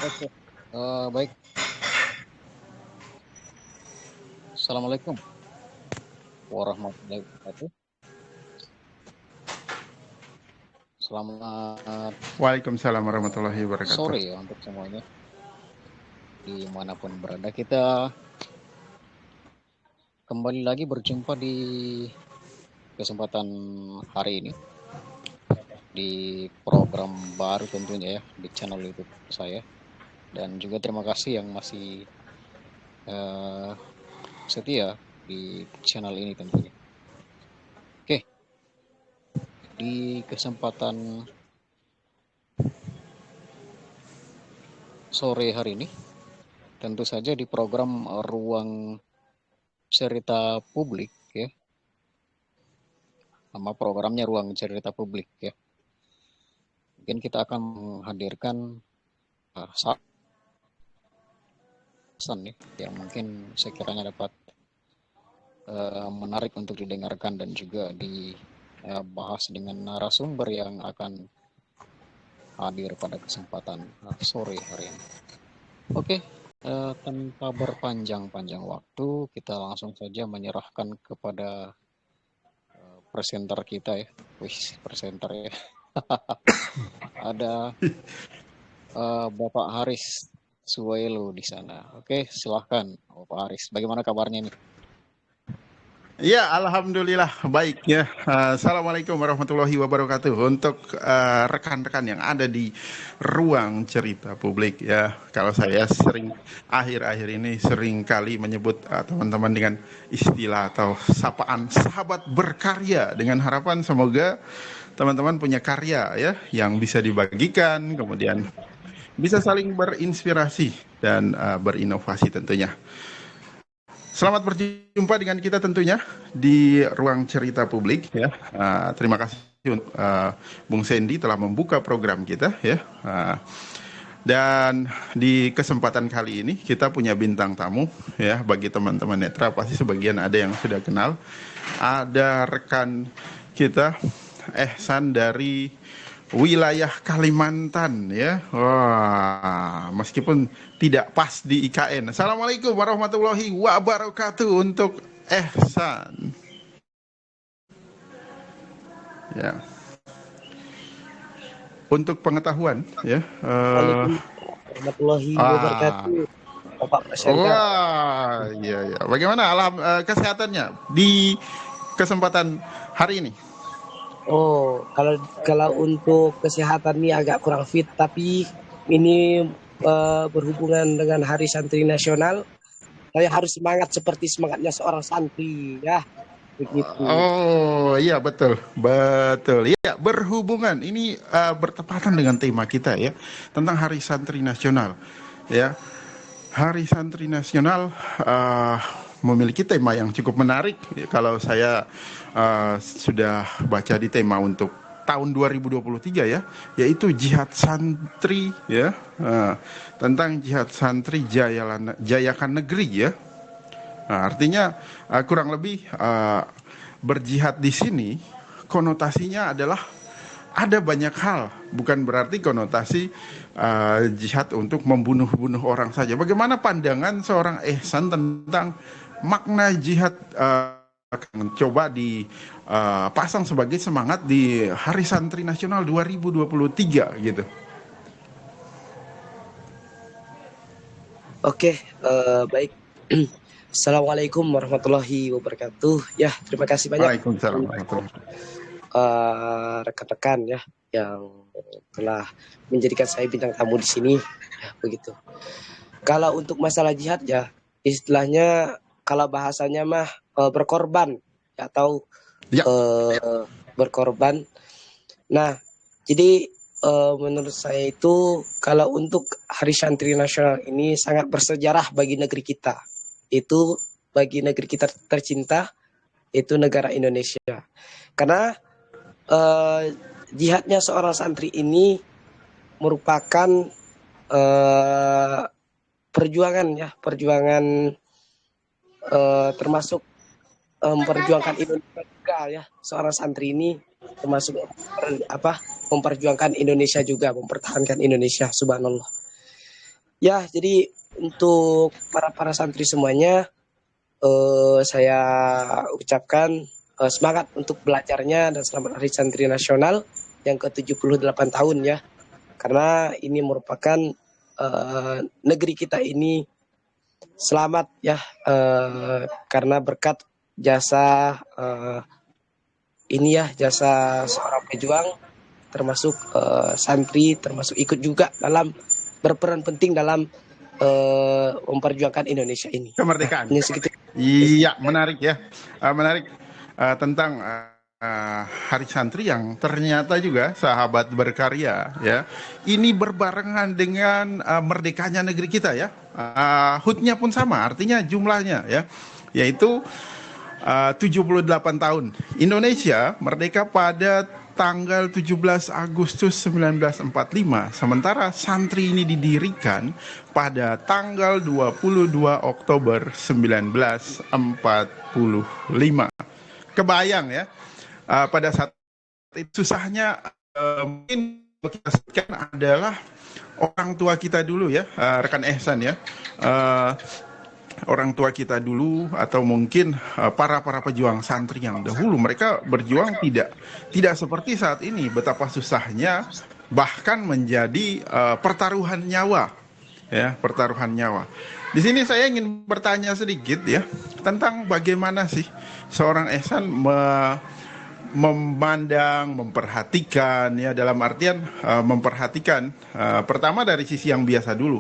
Oke, baik. Assalamualaikum warahmatullahi wabarakatuh. Selamat Waalaikumsalam warahmatullahi wabarakatuh. sore ya untuk semuanya, dimanapun berada. Kita kembali lagi berjumpa di kesempatan hari ini, di program baru tentunya ya, di channel YouTube saya. Dan juga terima kasih yang masih setia di channel ini tentunya. Oke, di kesempatan sore hari ini, tentu saja di program Ruang Cerita Publik ya, nama programnya Ruang Cerita Publik ya. Mungkin kita akan menghadirkan pesan nih yang mungkin sekiranya dapat menarik untuk didengarkan dan juga dibahas dengan narasumber yang akan hadir pada kesempatan sore hari ini. Oke, tanpa berpanjang-panjang waktu, kita langsung saja menyerahkan kepada presenter kita ya. Wih, presenter ya. Ada Bapak Haris Suwailo di sana. Oke, silahkan Bapak Haris. Bagaimana kabarnya nih? Ya, alhamdulillah baik ya. Assalamualaikum warahmatullahi wabarakatuh. Untuk rekan-rekan yang ada di ruang cerita publik ya. Kalau saya akhir-akhir ini sering kali menyebut teman-teman dengan istilah atau sapaan sahabat berkarya, dengan harapan semoga teman-teman punya karya ya yang bisa dibagikan, kemudian bisa saling berinspirasi dan berinovasi tentunya. Selamat berjumpa dengan kita tentunya di ruang cerita publik ya. Terima kasih untuk Bung Sandy telah membuka program kita ya. Dan di kesempatan kali ini kita punya bintang tamu ya. Bagi teman-teman netra pasti sebagian ada yang sudah kenal. Ada rekan kita Ehsan dari wilayah Kalimantan ya. Wah, meskipun tidak pas di IKN. Assalamualaikum warahmatullahi wabarakatuh untuk Ehsan. Ya. Untuk pengetahuan ya. Warahmatullahi wabarakatuh. Bapak presenter. Wah, iya. Bagaimana kesehatannya di kesempatan hari ini? Oh, kalau untuk kesehatan ini agak kurang fit, tapi ini berhubungan dengan Hari Santri Nasional. Saya harus semangat seperti semangatnya seorang santri, ya begitu. Oh iya betul. Iya, berhubungan ini bertepatan dengan tema kita ya, tentang Hari Santri Nasional ya. Hari Santri Nasional memiliki tema yang cukup menarik. Kalau saya sudah baca di tema untuk tahun 2023 ya, yaitu Jihad Santri ya, tentang Jihad Santri Jayakan Negeri ya. Nah, artinya kurang lebih berjihad di sini konotasinya adalah ada banyak hal, bukan berarti konotasi jihad untuk membunuh-bunuh orang saja. Bagaimana pandangan seorang Ehsan tentang makna jihad coba dipasang sebagai semangat di Hari Santri Nasional 2023 gitu. Oke, baik. Assalamualaikum warahmatullahi wabarakatuh. Ya, terima kasih banyak. Waalaikumsalam warahmatullahi wabarakatuh. Rekan-rekan ya yang telah menjadikan saya bintang tamu di sini. Ya, begitu. Kalau untuk masalah jihad ya, istilahnya kalau bahasanya mah berkorban atau Ya. berkorban. Nah, jadi menurut saya itu kalau untuk Hari Santri Nasional ini sangat bersejarah bagi negeri kita. Itu bagi negeri kita tercinta, itu negara Indonesia. Karena jihadnya seorang santri ini merupakan perjuangan termasuk memperjuangkan Indonesia juga ya. Seorang santri ini termasuk memperjuangkan Indonesia juga, mempertahankan Indonesia, subhanallah. Ya, jadi untuk para santri semuanya, saya ucapkan semangat untuk belajarnya dan selamat Hari Santri Nasional yang ke-78 tahun ya. Karena ini merupakan negeri kita ini selamat ya, karena berkat jasa ini ya, jasa seorang pejuang termasuk santri, termasuk ikut juga dalam berperan penting dalam memperjuangkan Indonesia ini. Nah, Kemerdekaan. ini segitu. Iya, menarik ya. Menarik tentang Hari Santri yang ternyata juga sahabat berkarya ya. Ini berbarengan dengan merdekanya negeri kita ya. HUT-nya pun sama, artinya jumlahnya ya. Yaitu 78 tahun. Indonesia merdeka pada tanggal 17 Agustus 1945, sementara santri ini didirikan pada tanggal 22 Oktober 1945. Kebayang ya, pada saat itu susahnya mungkin kita sebutkan adalah orang tua kita dulu ya, rekan Ehsan ya. Orang tua kita dulu atau mungkin para pejuang santri yang dahulu, mereka berjuang tidak seperti saat ini, betapa susahnya, bahkan menjadi pertaruhan nyawa ya, pertaruhan nyawa. Di sini saya ingin bertanya sedikit ya tentang bagaimana sih seorang Ehsan memandang, memperhatikan ya, dalam artian memperhatikan pertama dari sisi yang biasa dulu.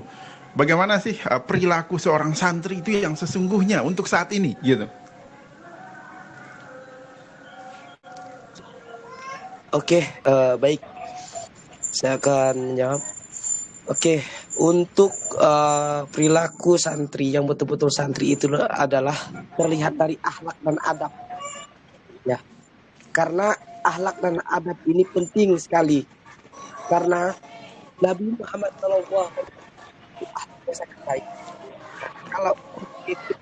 Bagaimana sih perilaku seorang santri itu yang sesungguhnya untuk saat ini gitu. Oke, baik. Saya akan menjawab. Oke, untuk perilaku santri yang betul-betul santri itu adalah terlihat dari akhlak dan adab. Ya, karena akhlak dan adab ini penting sekali. Karena Nabi Muhammad SAW itu akhlaknya sangat baik. Kalau itu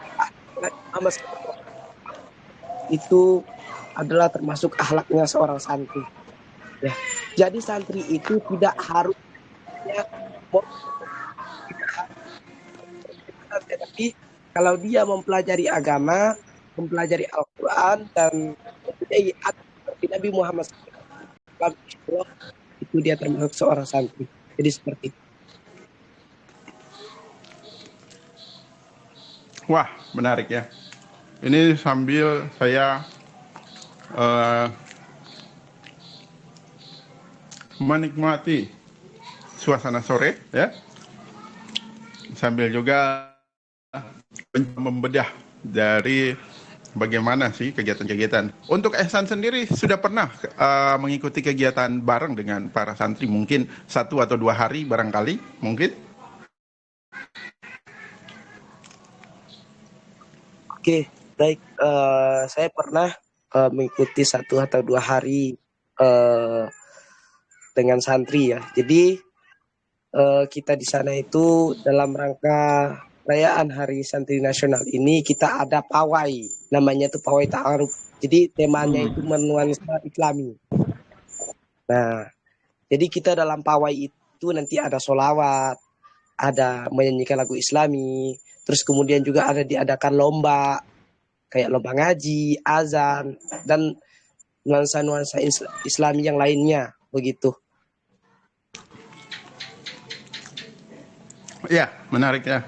Muhammad itu adalah termasuk akhlaknya seorang santri. Ya, jadi santri itu tidak harus ya, tapi kalau dia mempelajari agama, mempelajari Al-Quran dan mempunyai seperti Nabi Muhammad SAW, itu dia termasuk seorang santri. Jadi seperti itu. Wah, menarik ya. Ini sambil saya menikmati suasana sore ya, sambil juga membedah dari bagaimana sih kegiatan-kegiatan. Untuk Ehsan sendiri sudah pernah mengikuti kegiatan bareng dengan para santri, mungkin 1 atau 2 hari barangkali mungkin? Oke, baik. Saya pernah mengikuti 1 atau 2 hari dengan santri ya. Jadi kita di sana itu dalam rangka perayaan Hari Santri Nasional ini kita ada pawai, namanya itu pawai ta'aruf. Jadi temanya itu menuansa Islami. Nah, jadi kita dalam pawai itu nanti ada solawat, ada menyanyikan lagu Islami, terus kemudian juga ada diadakan lomba, kayak lomba ngaji, azan, dan nuansa-nuansa Islami yang lainnya, begitu. Ya, menarik ya.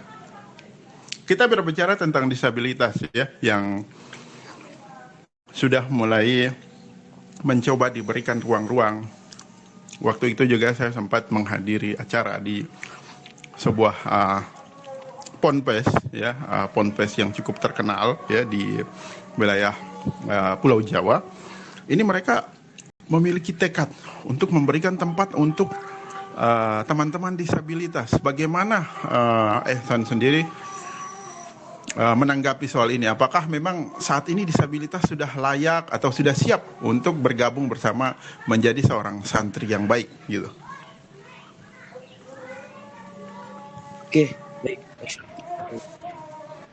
Kita berbicara tentang disabilitas ya, yang sudah mulai mencoba diberikan ruang-ruang. Waktu itu juga saya sempat menghadiri acara di sebuah ponpes ya, ponpes yang cukup terkenal ya di wilayah Pulau Jawa. Ini mereka memiliki tekad untuk memberikan tempat untuk teman-teman disabilitas. Bagaimana Ehsan sendiri menanggapi soal ini? Apakah memang saat ini disabilitas sudah layak atau sudah siap untuk bergabung bersama menjadi seorang santri yang baik gitu? Oke, baik.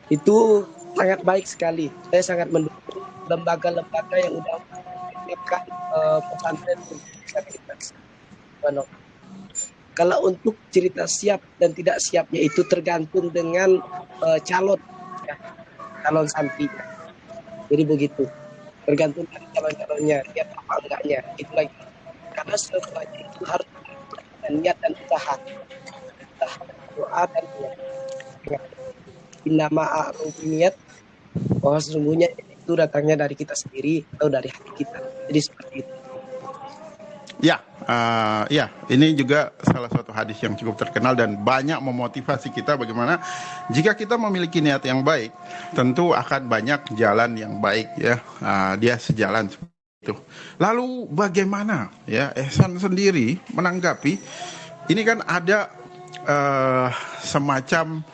Itu sangat baik sekali. Saya sangat mendukung lembaga-lembaga yang sudah menyiapkan pesantren untuk disabilitas. Kalau untuk cerita siap dan tidak siapnya itu tergantung dengan calon, ya, calon santrinya. Jadi begitu, tergantung dari calon-calonnya, siap apa enggaknya. Itu lagi. Karena semuanya itu harus dengan niat dan usaha, doa dan niat. Innama a'malu niat, bahwa sesungguhnya itu datangnya dari kita sendiri atau dari hati kita. Jadi seperti itu. Ya, ini juga salah satu hadis yang cukup terkenal dan banyak memotivasi kita bagaimana jika kita memiliki niat yang baik, tentu akan banyak jalan yang baik ya. Dia sejalan seperti itu. Lalu bagaimana ya Ehsan sendiri menanggapi ini kan ada semacam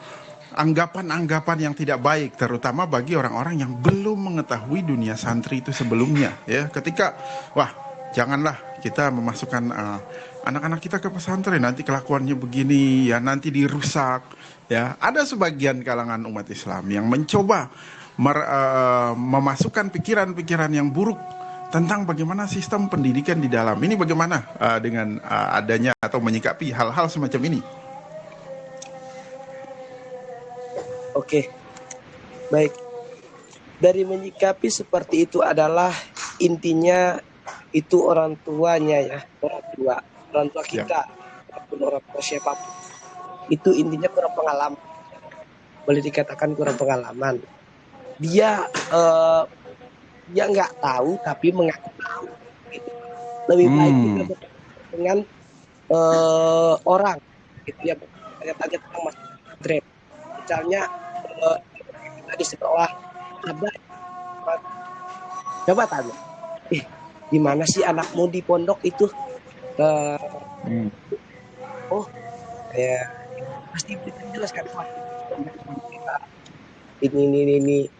anggapan-anggapan yang tidak baik, terutama bagi orang-orang yang belum mengetahui dunia santri itu sebelumnya ya. Ketika janganlah kita memasukkan anak-anak kita ke pesantren, nanti kelakuannya begini ya, nanti dirusak ya. Ada sebagian kalangan umat Islam yang mencoba memasukkan pikiran-pikiran yang buruk tentang bagaimana sistem pendidikan di dalam ini. Bagaimana dengan adanya atau menyikapi hal-hal semacam ini? Oke, baik. Dari menyikapi seperti itu adalah intinya itu orang tuanya ya, orang tua kita, ataupun orang tua siapapun. Itu intinya kurang pengalaman. Boleh dikatakan kurang pengalaman. Dia nggak tahu tapi mengaku tahu. Gitu. Lebih baik kita dengan orang, gitu ya, tanya-tanya tentang masalah trade. Misalnya di sekolah ada, coba tanya, di mana sih anakmu di pondok itu? Oh, ya pasti jelaskan ini.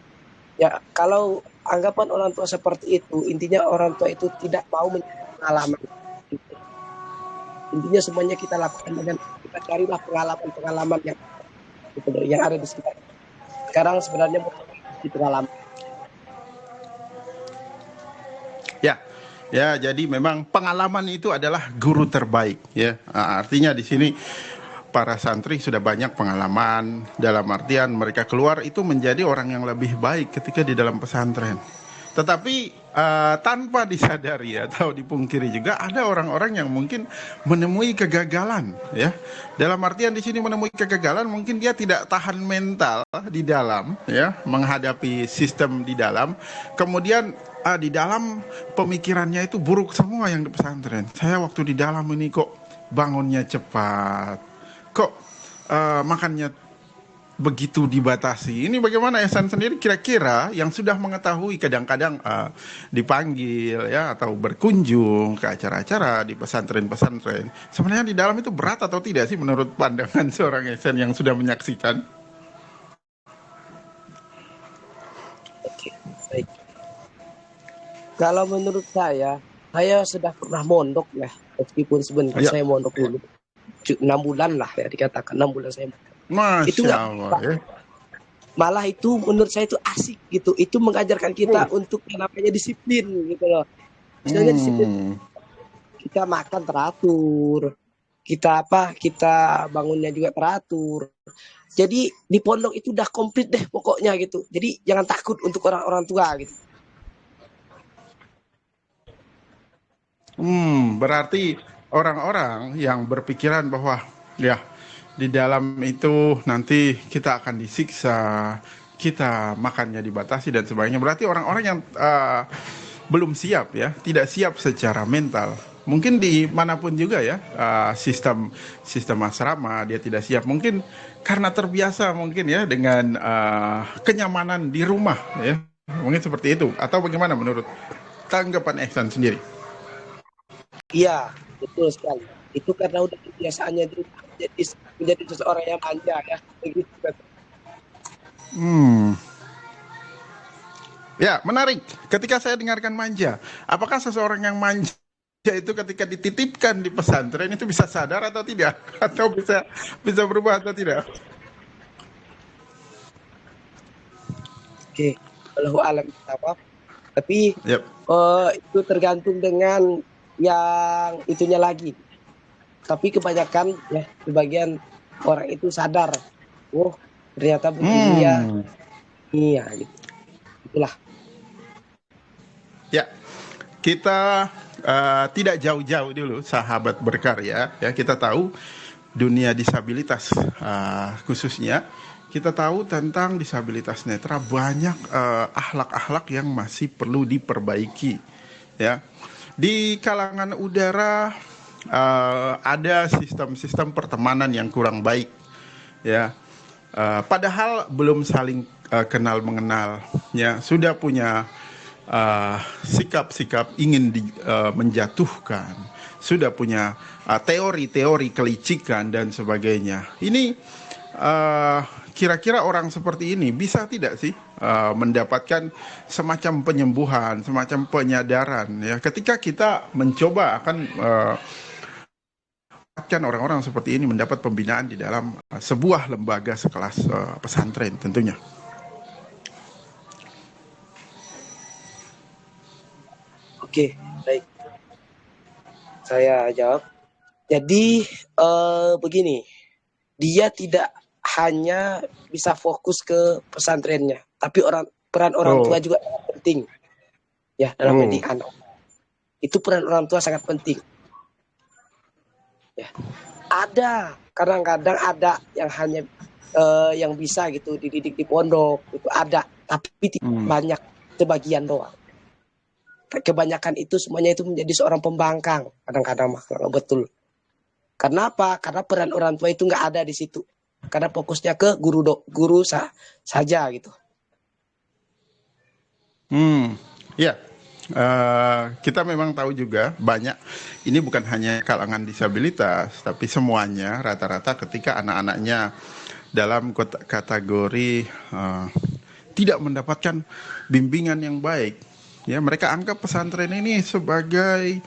Ya, kalau anggapan orang tua seperti itu, intinya orang tua itu tidak mau mencari pengalaman. Intinya semuanya kita lakukan dengan kita carilah pengalaman yang ada di sekitar. Sekarang sebenarnya di pengalaman. Ya, jadi memang pengalaman itu adalah guru terbaik ya. Artinya di sini para santri sudah banyak pengalaman, dalam artian mereka keluar itu menjadi orang yang lebih baik ketika di dalam pesantren. Tetapi tanpa disadari atau dipungkiri juga ada orang-orang yang mungkin menemui kegagalan ya. Dalam artian di sini menemui kegagalan, mungkin dia tidak tahan mental di dalam ya menghadapi sistem di dalam. Kemudian di dalam pemikirannya itu buruk semua yang di pesantren. Saya waktu di dalam ini kok bangunnya cepat, kok makannya begitu dibatasi. Ini bagaimana Ehsan sendiri kira-kira yang sudah mengetahui kadang-kadang dipanggil ya atau berkunjung ke acara-acara di pesantren-pesantren. Sebenarnya di dalam itu berat atau tidak sih menurut pandangan seorang Ehsan yang sudah menyaksikan? Oke, baik. Kalau menurut saya sudah pernah mondok ya, meskipun sebentar saya mondok dulu 6 bulan lah ya, dikatakan 6 bulan saya. Masya itu Allah ya. Malah itu menurut saya itu asik gitu. Itu mengajarkan kita untuk yang namanya disiplin gitu loh. Misalnya disiplin, kita makan teratur, kita bangunnya juga teratur. Jadi di pondok itu udah komplit deh pokoknya gitu. Jadi jangan takut untuk orang-orang tua gitu. Berarti orang-orang yang berpikiran bahwa ya di dalam itu nanti kita akan disiksa, kita makannya dibatasi dan sebagainya. Berarti orang-orang yang belum siap ya, tidak siap secara mental. Mungkin di manapun juga ya, sistem asrama dia tidak siap. Mungkin karena terbiasa mungkin ya dengan kenyamanan di rumah ya. Mungkin seperti itu. Atau bagaimana menurut tanggapan Ehsan sendiri? Iya, betul sekali. Itu karena udah kebiasaannya menjadi seseorang yang manja ya, begitu kan. Ya, menarik. Ketika saya dengarkan manja, apakah seseorang yang manja itu ketika dititipkan di pesantren itu bisa sadar atau tidak? Atau bisa berubah atau tidak? Oke, wallahu a'lam bishawab. Tapi itu tergantung dengan yang itunya lagi. tapi kebanyakan ya sebagian orang itu sadar, oh ternyata begini ya, iya gitu. Itulah. Ya, kita tidak jauh-jauh dulu, sahabat berkarya. Ya, kita tahu dunia disabilitas khususnya. Kita tahu tentang disabilitas netra banyak akhlak-akhlak yang masih perlu diperbaiki. Ya, di kalangan udara ada sistem-sistem pertemanan yang kurang baik. Ya, padahal belum saling kenal mengenal. Ya, sudah punya sikap-sikap ingin menjatuhkan, sudah punya teori-teori kelicikan dan sebagainya. Ini kira-kira orang seperti ini bisa tidak sih mendapatkan semacam penyembuhan, semacam penyadaran ya ketika kita mencoba akan orang-orang seperti ini mendapat pembinaan di dalam sebuah lembaga sekelas pesantren tentunya. Oke, baik. Saya jawab. Jadi begini, dia tidak hanya bisa fokus ke pesantrennya, tapi peran orang tua juga penting. Ya, dalam pendidik anak. Itu peran orang tua sangat penting. Ya. Ada, kadang-kadang ada yang hanya yang bisa gitu dididik di pondok, itu ada, tapi tidak banyak, sebagian doang. Kebanyakan itu semuanya itu menjadi seorang pembangkang kadang-kadang betul. Kenapa? Karena peran orang tua itu nggak ada di situ. Karena fokusnya ke guru saja gitu. Ya, kita memang tahu juga banyak. Ini bukan hanya kalangan disabilitas, tapi semuanya rata-rata ketika anak-anaknya dalam kategori tidak mendapatkan bimbingan yang baik. Ya, mereka anggap pesantren ini sebagai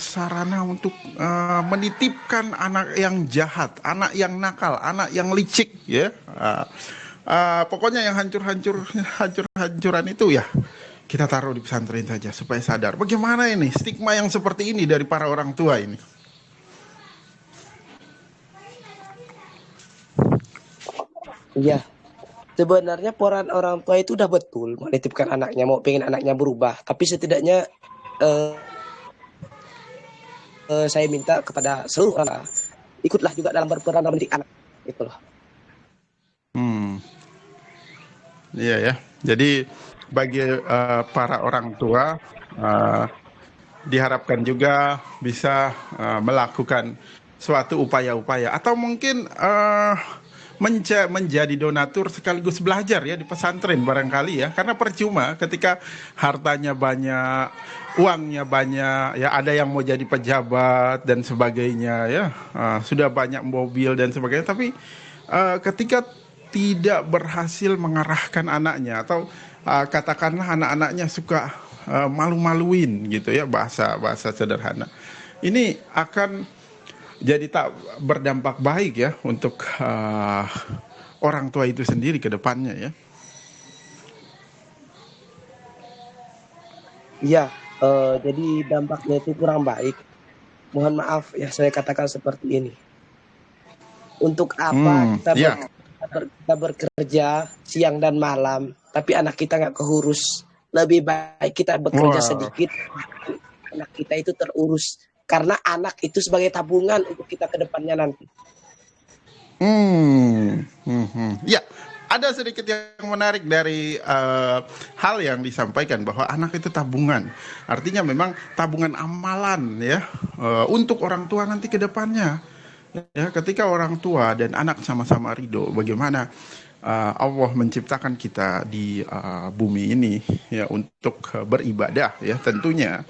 sarana untuk menitipkan anak yang jahat, anak yang nakal, anak yang licik, ya. Pokoknya yang hancur-hancuran itu ya kita taruh di pesantren saja supaya sadar. Bagaimana ini stigma yang seperti ini dari para orang tua ini? Iya. Sebenarnya peran orang tua itu udah betul menitipkan anaknya, mau pengen anaknya berubah. Tapi setidaknya saya minta kepada seluruh orang ikutlah juga dalam berperan dalam mendidik anak. Gitu loh. Iya ya. Jadi bagi para orang tua diharapkan juga bisa melakukan suatu upaya-upaya atau mungkin menjadi donatur sekaligus belajar ya di pesantren barangkali ya, karena percuma ketika hartanya banyak, uangnya banyak ya, ada yang mau jadi pejabat dan sebagainya ya, sudah banyak mobil dan sebagainya, tapi ketika tidak berhasil mengarahkan anaknya atau katakanlah anak-anaknya suka malu-maluin gitu ya, bahasa sederhana, ini akan jadi tak berdampak baik ya untuk orang tua itu sendiri ke depannya ya. Iya, jadi dampaknya itu kurang baik. Mohon maaf ya saya katakan seperti ini. Untuk apa kita bekerja siang dan malam, tapi anak kita nggak keurus. Lebih baik kita bekerja sedikit, anak kita itu terurus. Karena anak itu sebagai tabungan untuk kita ke depannya nanti. Ya, ada sedikit yang menarik dari hal yang disampaikan bahwa anak itu tabungan. Artinya memang tabungan amalan ya untuk orang tua nanti ke depannya. Ya, ketika orang tua dan anak sama-sama ridho, bagaimana Allah menciptakan kita di bumi ini ya untuk beribadah ya, tentunya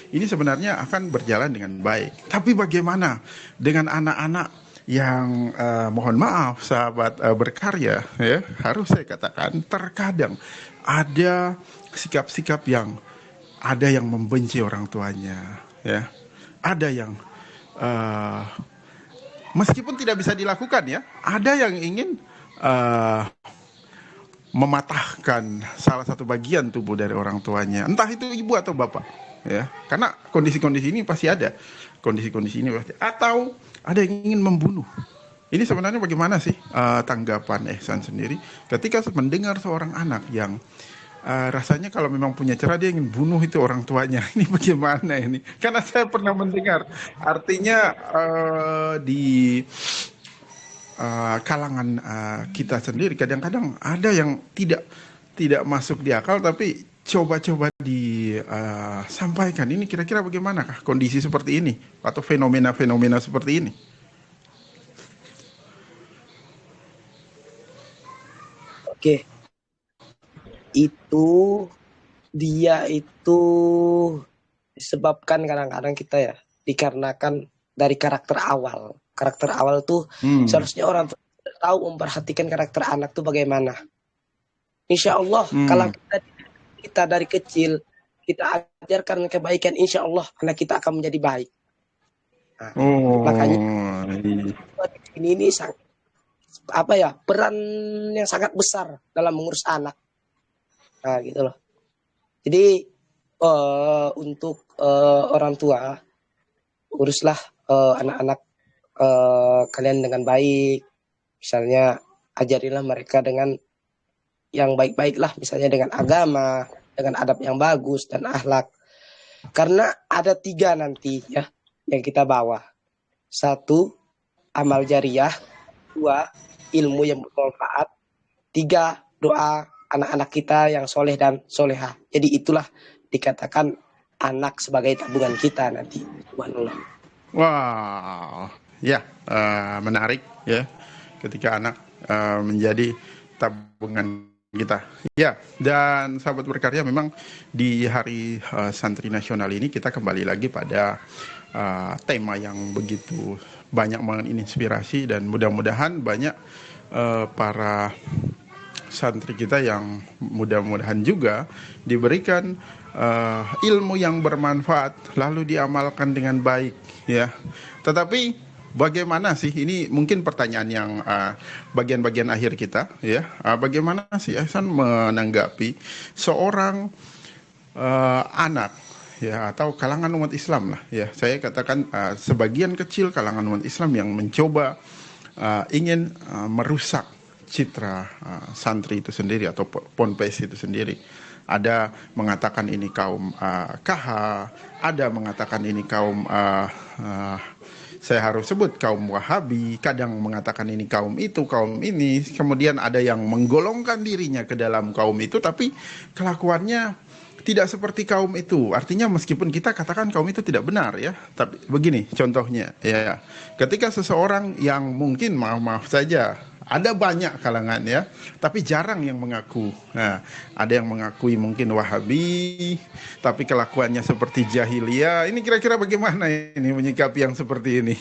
ini sebenarnya akan berjalan dengan baik. Tapi bagaimana dengan anak-anak yang mohon maaf sahabat berkarya ya, harus saya katakan terkadang ada sikap-sikap yang ada yang membenci orang tuanya ya, ada yang meskipun tidak bisa dilakukan ya, ada yang ingin mematahkan salah satu bagian tubuh dari orang tuanya, entah itu ibu atau bapak. ya. Karena kondisi-kondisi ini pasti ada. Kondisi-kondisi ini pasti. Atau ada yang ingin membunuh. Ini sebenarnya bagaimana sih tanggapan Ehsan sendiri ketika mendengar seorang anak yang rasanya kalau memang punya cara dia ingin bunuh itu orang tuanya. Ini bagaimana ini? Karena saya pernah mendengar. Artinya di kalangan kita sendiri kadang-kadang ada yang tidak masuk di akal, tapi coba-coba disampaikan. Ini kira-kira bagaimanakah kondisi seperti ini atau fenomena-fenomena seperti ini? Oke, itu dia itu disebabkan kadang-kadang kita ya dikarenakan dari karakter awal. Karakter awal tuh seharusnya orang tua tahu memperhatikan karakter anak tuh bagaimana. Insya Allah kalau kita dari kecil kita ajarkan kebaikan, insya Allah anak kita akan menjadi baik. Nah, makanya ini apa ya, peran yang sangat besar dalam mengurus anak. Nah gitu loh. Jadi untuk orang tua, uruslah anak-anak kalian dengan baik. Misalnya ajarilah mereka dengan yang baik-baik lah, misalnya dengan agama, dengan adab yang bagus dan akhlak. Karena ada 3 nanti ya yang kita bawa. 1, amal jariah. 2, ilmu yang bermanfaat. 3, doa anak-anak kita yang soleh dan soleha. Jadi itulah dikatakan anak sebagai tabungan kita nanti. Subhanallah. Wow, ya menarik ya ketika anak menjadi tabungan kita. Ya, dan sahabat berkarya, memang di Hari Santri Nasional ini kita kembali lagi pada tema yang begitu banyak menginspirasi, dan mudah-mudahan banyak para santri kita yang mudah-mudahan juga diberikan ilmu yang bermanfaat lalu diamalkan dengan baik ya. Tetapi bagaimana sih, ini mungkin pertanyaan yang bagian-bagian akhir kita ya, bagaimana sih Ehsan menanggapi seorang anak ya, atau kalangan umat Islam lah ya, saya katakan sebagian kecil kalangan umat Islam yang mencoba ingin merusak citra santri itu sendiri atau ponpes itu sendiri. Ada mengatakan ini kaum KH, ada mengatakan ini kaum saya harus sebut kaum Wahabi, kadang mengatakan ini kaum itu, kaum ini, kemudian ada yang menggolongkan dirinya ke dalam kaum itu, tapi kelakuannya tidak seperti kaum itu. Artinya meskipun kita katakan kaum itu tidak benar ya, tapi begini contohnya ya, ketika seseorang yang mungkin maaf saja, ada banyak kalangan ya, tapi jarang yang mengaku. Nah, ada yang mengakui mungkin Wahabi, tapi kelakuannya seperti jahiliyah. Ini kira-kira bagaimana ini menyikapi yang seperti ini?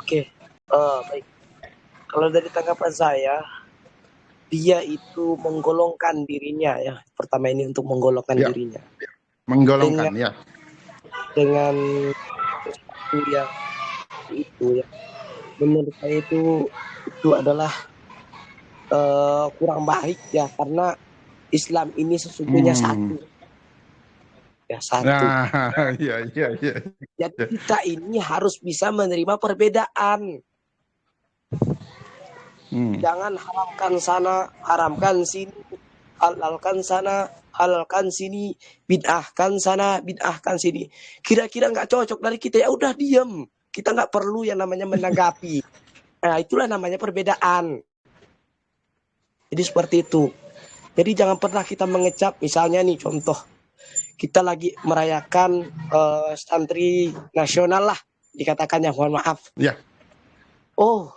Oke, baik. Kalau dari tanggapan saya, dia itu menggolongkan dirinya ya. Pertama ini untuk menggolongkan dirinya. Menggolongkan dengan yang itu ya, menurut saya itu adalah kurang baik ya, karena Islam ini sesungguhnya satu ya, satu. Nah, iya. Jadi kita ini harus bisa menerima perbedaan. Jangan haramkan sana, haramkan sini, halalkan sana, halalkan sini, bid'ahkan sana, bid'ahkan sini. Kira-kira nggak cocok dari kita, ya udah diam. Kita nggak perlu yang namanya menanggapi. Nah, itulah namanya perbedaan. Jadi seperti itu. Jadi jangan pernah kita mengecap, misalnya nih contoh, kita lagi merayakan santri nasional lah, dikatakannya, mohon maaf. Ya. Oh,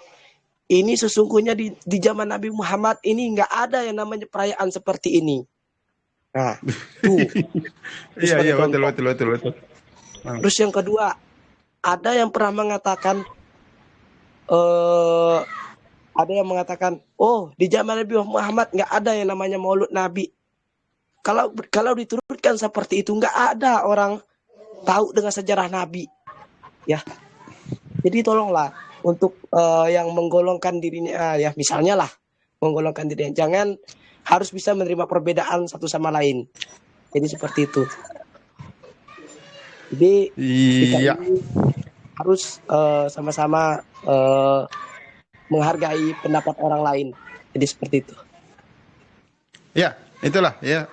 ini sesungguhnya di zaman Nabi Muhammad ini nggak ada yang namanya perayaan seperti ini. Nah, tuh. Iya, betul. Terus yang kedua, ada yang pernah mengatakan, oh di zaman Nabi Muhammad nggak ada yang namanya Maulud Nabi. Kalau diturunkan seperti itu, nggak ada orang tahu dengan sejarah Nabi. Ya, jadi tolonglah untuk yang menggolongkan dirinya ya, misalnya lah menggolongkan diri. Jangan, harus bisa menerima perbedaan satu sama lain. Jadi seperti itu. Jadi kita Iya, ini harus sama-sama menghargai pendapat orang lain. Jadi seperti itu. ya, itulah ya,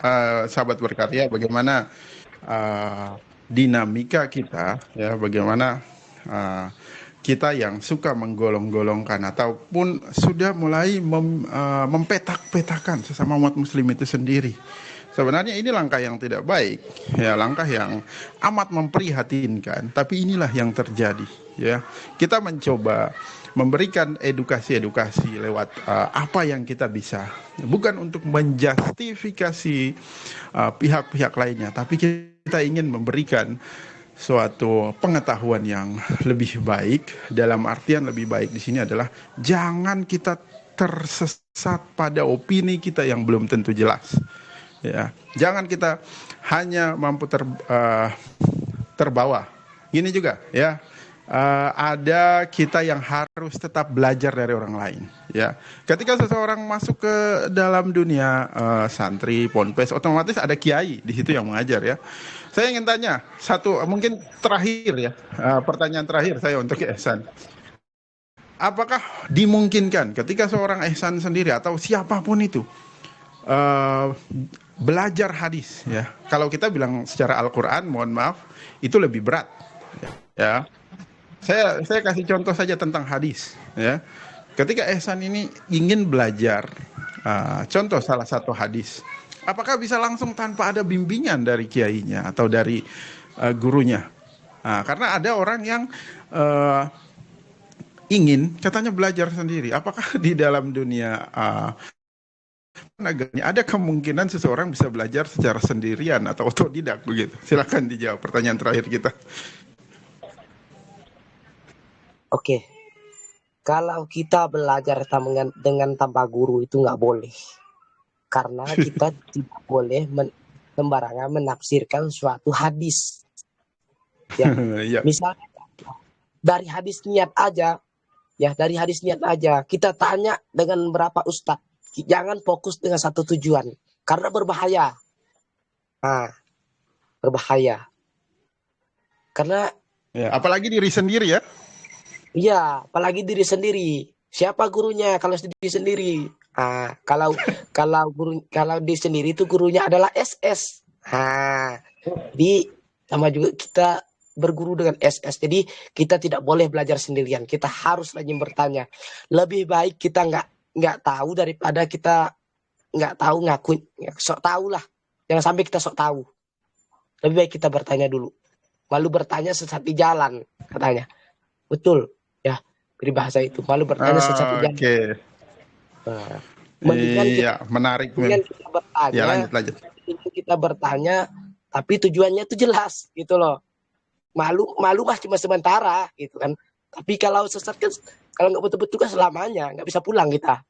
sahabat berkarya, bagaimana dinamika kita, ya, bagaimana kita yang suka menggolong-golongkan ataupun sudah mulai mempetak-petakan sesama umat muslim itu sendiri. Sebenarnya ini langkah yang tidak baik, ya, langkah yang amat memprihatinkan, tapi inilah yang terjadi, ya. Kita mencoba memberikan edukasi-edukasi lewat apa yang kita bisa, bukan untuk menjustifikasi pihak-pihak lainnya, tapi kita ingin memberikan suatu pengetahuan yang lebih baik. Dalam artian lebih baik di sini adalah jangan kita tersesat pada opini kita yang belum tentu jelas. Ya, jangan kita hanya mampu terbawa. Gini juga, ya, ada kita yang harus tetap belajar dari orang lain. Ya, ketika seseorang masuk ke dalam dunia santri, ponpes, otomatis ada kiai di situ yang mengajar, ya. Saya ingin tanya satu, mungkin terakhir, ya, pertanyaan terakhir saya untuk Ihsan. Apakah dimungkinkan ketika seorang Ihsan sendiri atau siapapun itu belajar hadis, ya? Kalau kita bilang secara Al-Quran, mohon maaf, itu lebih berat, ya. Saya kasih contoh saja tentang hadis, ya. Ketika Ihsan ini ingin belajar, contoh salah satu hadis, apakah bisa langsung tanpa ada bimbingan dari kiainya atau dari gurunya? Karena ada orang yang ingin katanya belajar sendiri. Apakah di dalam dunia ada kemungkinan seseorang bisa belajar secara sendirian atau otodidak begitu? Silakan dijawab pertanyaan terakhir kita. Oke, kalau kita belajar dengan tanpa guru itu nggak boleh. Karena kita tidak boleh sembarangan menafsirkan suatu hadis. Ya. Ya. Misalnya dari hadis niat aja, ya, dari hadis niat aja kita tanya dengan berapa ustadz. Jangan fokus dengan satu tujuan, karena berbahaya. Berbahaya. Karena Ya, apalagi diri sendiri, ya. iya, apalagi diri sendiri. Siapa gurunya kalau diri sendiri? Kalau diri sendiri itu gurunya adalah SS. Di sama juga kita berguru dengan SS. Jadi kita tidak boleh belajar sendirian. Kita harus rajin bertanya. Lebih baik kita nggak tahu daripada kita nggak tahu ngakuin sok tahu lah. Jangan sampai kita sok tahu. Lebih baik kita bertanya dulu. Malu bertanya sesat di jalan, katanya. Betul, ya, peribahasa itu. Malu bertanya sesat di jalan. Oke. Mendingan Iya, menarik. kita bertanya. Ya, lanjut. Kita bertanya, tapi tujuannya itu jelas, gitu loh. Malu mah cuma sementara, gitu kan. Tapi kalau sesat kan, kalau nggak betul-betul kan selamanya, nggak bisa pulang kita.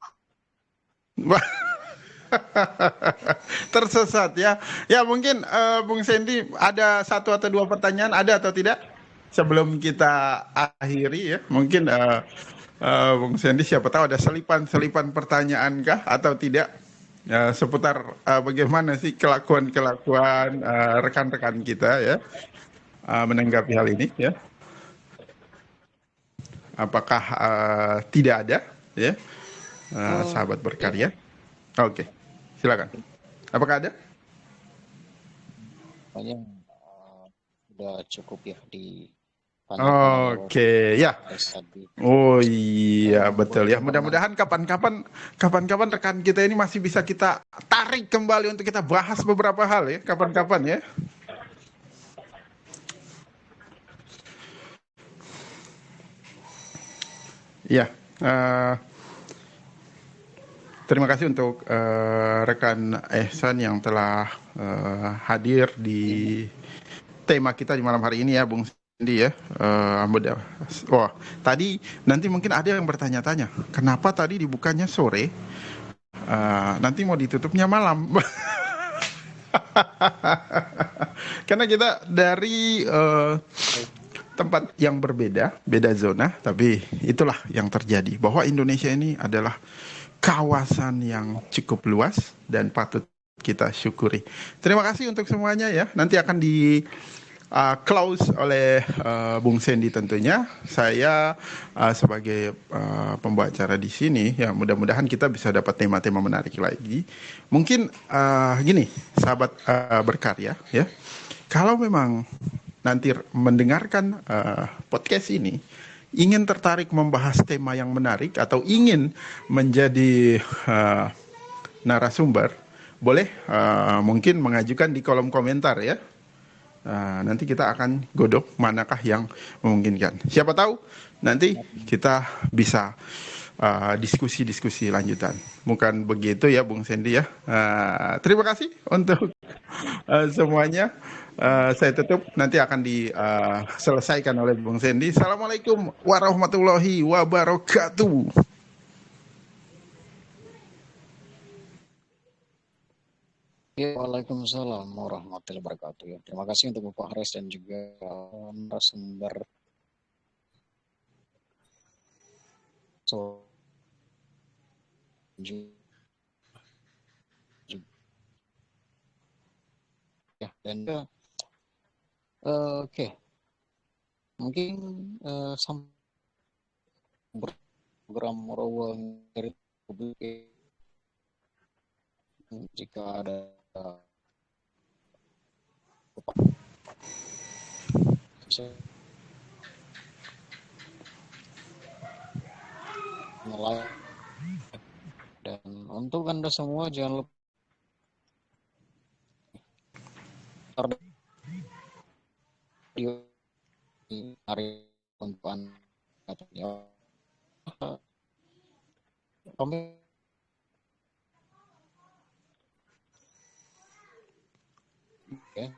Tersesat, ya. Ya, mungkin Bung Sandy ada satu atau dua pertanyaan, ada atau tidak? Sebelum kita akhiri, ya. Mungkin Bung Sandy siapa tahu ada selipan pertanyaan kah atau tidak? Seputar bagaimana sih kelakuan rekan-rekan kita, ya, menanggapi hal ini, ya. Apakah tidak ada, ya, sahabat berkarya? Oke, silakan. Apakah ada? Pokoknya udah cukup ya di Oke, ya. tadi. Oh iya, betul, ya. Mudah-mudahan kapan-kapan rekan kita ini masih bisa kita tarik kembali untuk kita bahas beberapa hal, ya, kapan-kapan, ya. Ya, terima kasih untuk rekan Ihsan yang telah hadir di tema kita di malam hari ini, ya, Bung Sandy, ya. Wah, tadi nanti mungkin ada yang bertanya-tanya, kenapa tadi dibukanya sore, nanti mau ditutupnya malam. Karena kita dari tempat yang beda zona, tapi itulah yang terjadi, bahwa Indonesia ini adalah kawasan yang cukup luas dan patut kita syukuri. Terima kasih untuk semuanya ya. Nanti akan di close oleh Bung Sandy tentunya. Saya sebagai pembawa acara di sini ya, mudah-mudahan kita bisa dapat tema-tema menarik lagi. Mungkin gini, sahabat berkarya ya. Kalau memang nanti mendengarkan podcast ini ingin tertarik membahas tema yang menarik atau ingin menjadi narasumber, boleh mungkin mengajukan di kolom komentar ya. Nanti kita akan godok manakah yang memungkinkan. Siapa tahu nanti kita bisa diskusi-diskusi lanjutan. Bukan begitu ya Bung Sandy ya. Terima kasih untuk semuanya. Saya tutup, nanti akan diselesaikan oleh Bung Sandy. Assalamualaikum warahmatullahi wabarakatuh. Ya, Waalaikumsalam warahmatullahi wabarakatuh. Ya, terima kasih untuk Bapak Haris dan juga narasumber. So, ya, dan oke, mungkin program Ruang Republik jika ada like, dan untuk Anda semua jangan lupa di hari untuk Anda kami ya.